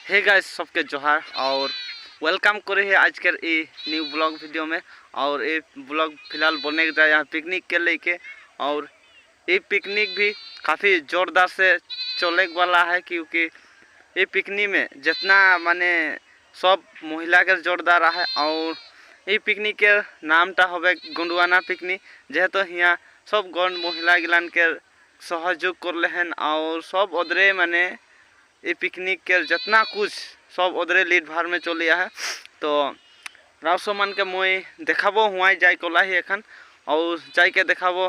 Hey guys सबके जोहार और वेलकम करे है आज के न्यू ब्लॉग वीडियो में। और ये ब्लॉग फिलहाल बनने का यहाँ पिकनिक के लेके, और ये पिकनिक भी काफ़ी ज़ोरदार से चलने वाला है, क्योंकि ये पिकनिक में जितना माने सब महिला के जोरदार है। और ये पिकनिक के नामटा होवे गोंडवाना पिकनिक, जेहेतु यहाँ सब गण महिला गिलान के सहयोग कर लेहन और सब उधरे माने ये पिकनिक के जितना कुछ सब उधरे लीड भार में चलिया है। तो रावसमान के मुई देखाबो हुआ जाए कला ही एखन, और जाए के देखाबो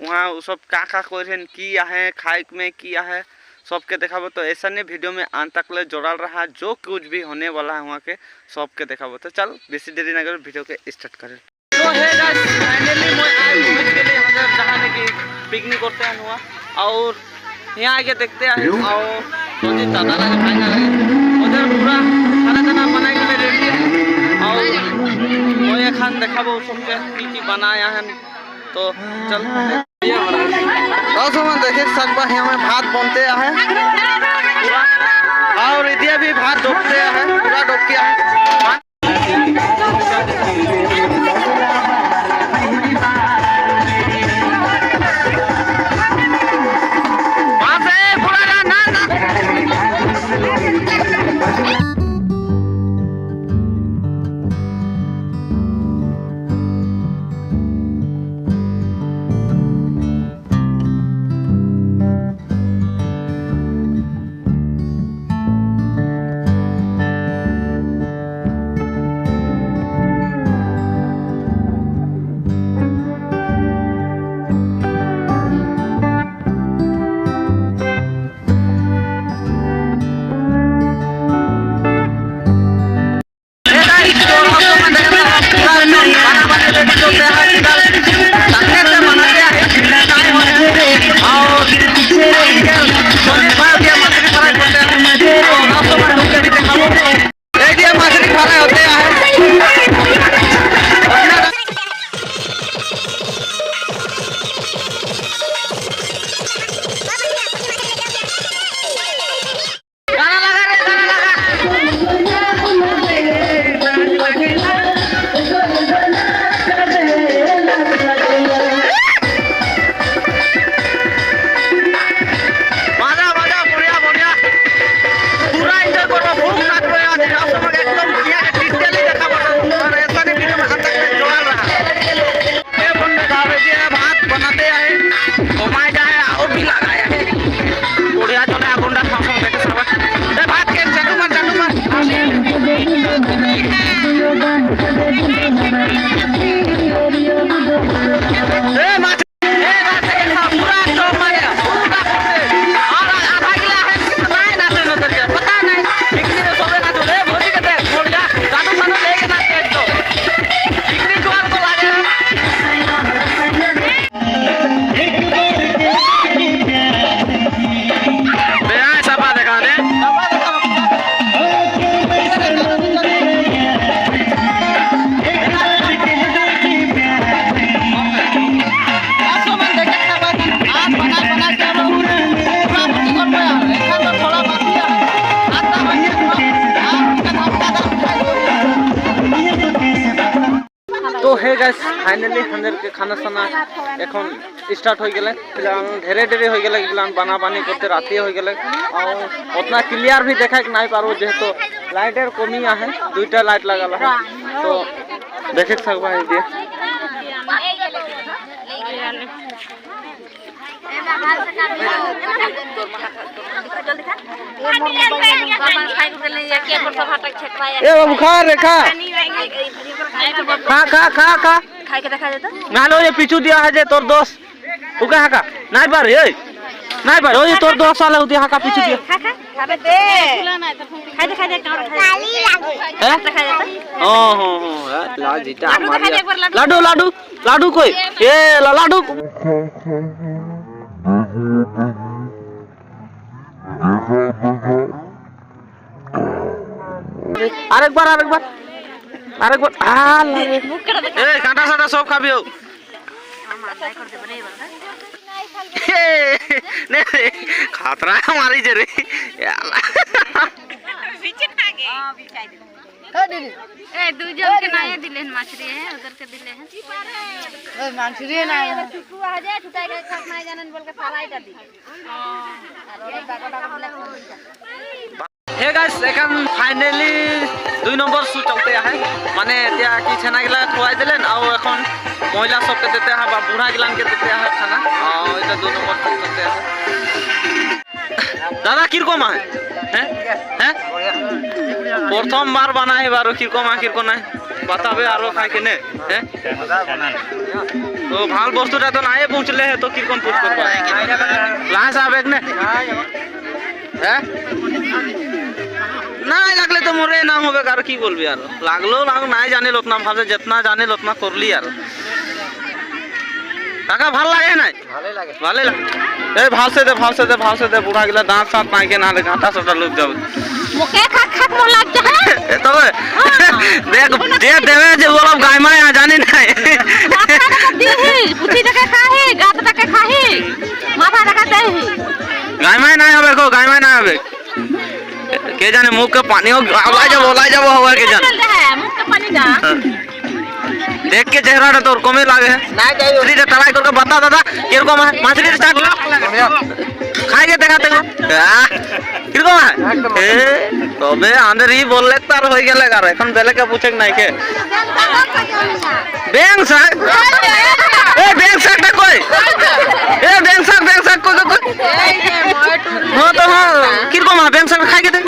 वहाँ सब का करें की है खाए में की है सबके देखाबो। तो ऐसा नहीं वीडियो में अंत तक ले जोड़ल रहा, जो कुछ भी होने वाला है वहाँ के सबके देखाबो। तो चल बेसी देरी ना कर वीडियो के स्टार्ट करें। तो है गाइस फाइनली मैं आज घूमने के लिए हम जहाँ की पिकनिक करते हैं हुआ, और यहाँ आके देखते हैं और तो जी ज़्यादा लगे फायदा लगे उधर पूरा खाना दाना बनाए के लिए रेडी है। और मैं ये खान देखाबो सबके की बनाया है। तो चल और सामान देखे सकबा यहाँ में भात बनते हैं पूरा, और इधर भी भात डोबते हैं पूरा डोब के है। तो है गाइस फाइनली हंदर के खाना साना एखन स्टार्ट हो गए, ढेरे ढेरे हो गए बना बानी करते राति हो गए, और उतना क्लियर भी देखा कि नहीं पारो जेहेतु लाइटर कमी है, दुईटा लाइट लगा है। तो देखे सकबा है दिए ए बाबू खा रे खा खा खा खा खा खाई के देखा देता ना लो ये पीछू दिया है जे तोर दोस्त उका हाका नहीं बार ए नहीं बार ओ ये तोर दोस्त वाला उदिया हाका पीछू दिया खा खा खाबे दे खाई दे काली लागो है देखा देता हो ला जीता मारिया लाडू लाडू लाडू कोई ए लाडू आरेक बार आ लागे ए कांटा साटा सब खाबियो नहीं खतरा है हमारी जरे ए दुजन के नाये दिले हैं मछली है उधर के दिले हैं ए मछली ना टुकु आ जाए छुटाई के खाक नहीं जानन बोल के फराईटा दी और डाका डाका ब्लैक हे गाइस এখন ফাইনালি 2 নম্বর শু চলতে আছে মানে এতিয়া কি ছানা গিলা খোয়াই দিলেন আর এখন মহিলা সবকে দিতে হয় বা বুড়া গিলান কে দিতে হয় খানা আর এটা 2 নম্বর শু চলতে আছে দাদা কিরকম আছে হ্যাঁ হ্যাঁ প্রথমবার বানাই বারো কিরকম আছে কিরকম নাই बताबे आरो खाए के ने हैं तो भाल বস্তুটা তো নাই পৌঁছলে হে তো কিরকম পুষ করবা লাস আবেক ने হ্যাঁ নাই লাগলে তো মোরে নাম হবে আর কি বলবি আর লাগলো লাগ নাই জানে লতনা ভাবে যেতনা জানে লতনা করলি আর কাকা ভাল লাগে নাই ভালো লাগে ए भाव से दे बुढ़ा गिला दांत साथ पाए के ना घाटा सबटा लुक जाओ मुके खाक खाक मन लाग जा तबे देख दे देवे जे बोलब गाय माय आ जाने नहीं पुछी देखे खाही गात देखे खाही माथा देखे देही गाय माय ना होबे को गाय माय ना होबे के जाने मुंह के पानी हो ओलाई जाबो होवे के जाने मुंह के पानी दा देख के चेहरा तोर कमे लागे है ना जाइयो रे ट्राई करके बता दादा किरकम है मछली रे चाट खाए के देखाते हो किरकम है ए तबे अंदर ही बोलले तार होई गेले गार এখন বেলে কে पूछे নাই के बेंग साग ए बेंग साग ता कोई ए बेंग साग कोई हां तो हां किरकम है बेंग साग खाए के दे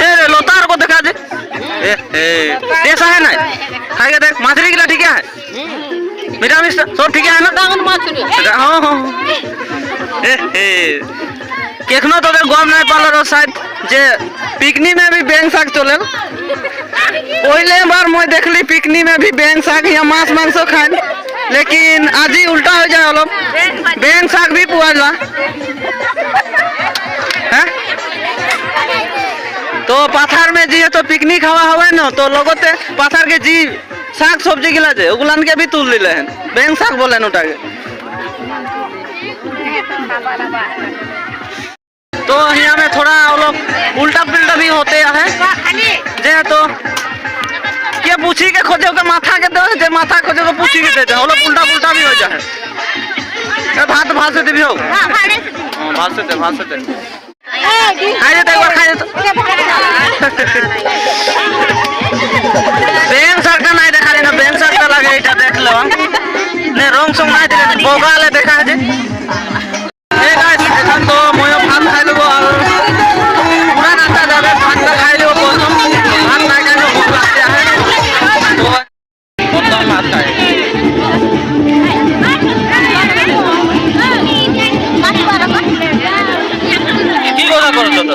ए लोतार को दिखा दे ऐसा है ना खाए के देख मछली गिला ठीक है मिरामिस सब ठीक है ना दामन मछली हां हां केखनो तो गम नहीं पालो रो शायद जे पिकनिक में भी बेंग साग चले पहले बार मैं देखली पिकनिक में भी बेंग साग या मांस मांस खाए लेकिन आज ही उल्टा हो जाए लोग बेंग साग भी पुआला हैं तो पाथर में जी तो पिकनिक हवा हवा ना तो लोगोते पाथर के जी साग सब्जी गिला जे उगलान के भी तुल ले हैं बेंग साग बोले नोटा के तो यहाँ में थोड़ा वो लोग उल्टा पुल्टा भी होते हैं जे तो क्या पूछी के खोजे के माथा के दे जे माथा खोजे के पूछी के दे वो लोग उल्टा पुल्टा भी हो जाए भात भात से भी हो हां भात से दे खाई देते एक बार खाई देते बेंग साग का नहीं देखा लेना बेंग साग का लगे इटा देख लो ने रंग संग नहीं दिले बोगाले देखा है जे ए गाइस এখন তো ময়ো ভাত খাই লব আর পুরা নাস্তা যাবে ভাত খাই লব প্রথম ভাত না খাইলে ভোক লাগতে আছে তো প্রথম ভাত খাই কি কথা করছো তো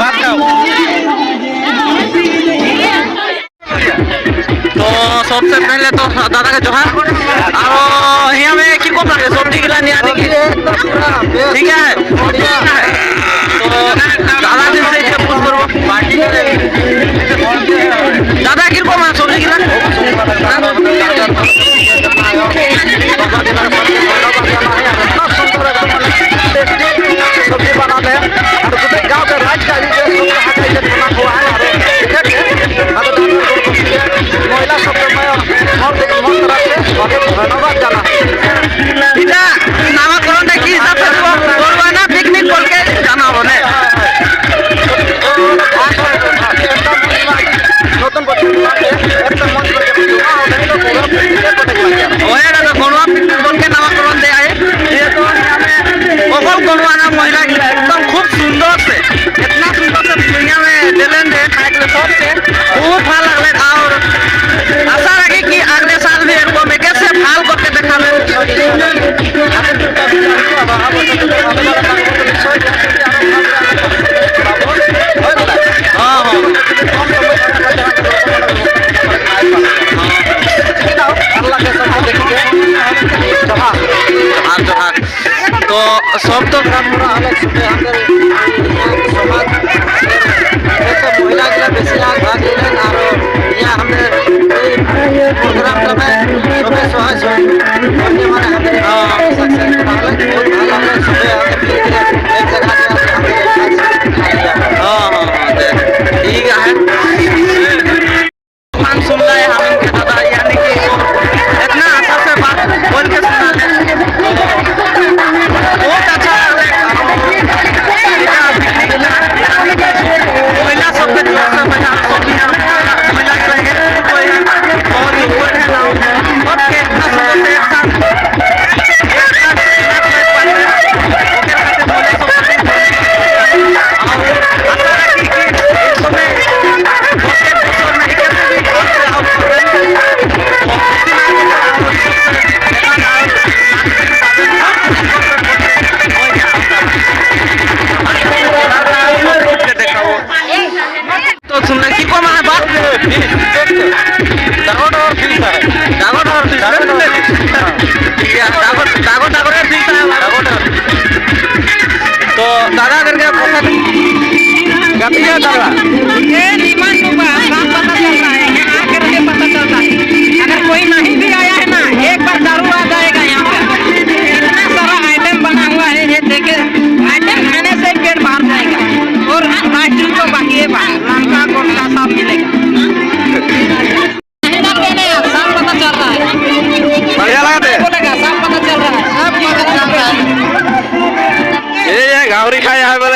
भात खाओ तो सबसे पहले तो दादा का जोहार और यहाँ में की कम लगे सब्जी गिला नहीं आने की ठीक है तो दादा दिन से इसे पूछ करो दादा की कम सब्जी गिला सब्जी बनाते हैं और गाँव के राज का बना हुआ है महिला सब धन्यवाद जाना नामकरण की हिसाब से ना पिकनिक बोल के जाना होने नतून पिकनिक बोल के नामकरण दिया है ये तो अकल गणवाना महिला एकदम खूब सुंदर से इतना सुंदर से दुनिया में दिलन दे खाए के सबसे बहुत भाल लगले और आशा रखी कि अगले साल भी एक में कैसे भाल करके दिखावे तो सब तो समाज कतिया चल रहा ये नीमन नुबा सब पता चल रहा है, यहाँ आकर के पता चलता है। अगर कोई नहीं भी आया है ना, एक बार दारू आ जाएगा यहाँ पे। इतना सारा आइटम बना हुआ है, ये देखे आइटम खाने से पेट भर जाएगा। और लास्ट तो बाकी है, लंका गोलका सब मिलेगा। सब पता चल रहा है, बढ़िया लगा बोलेगा सब पता चल रहा है, सब पता चल रहा है। ये गावरी खाए यहाँ पे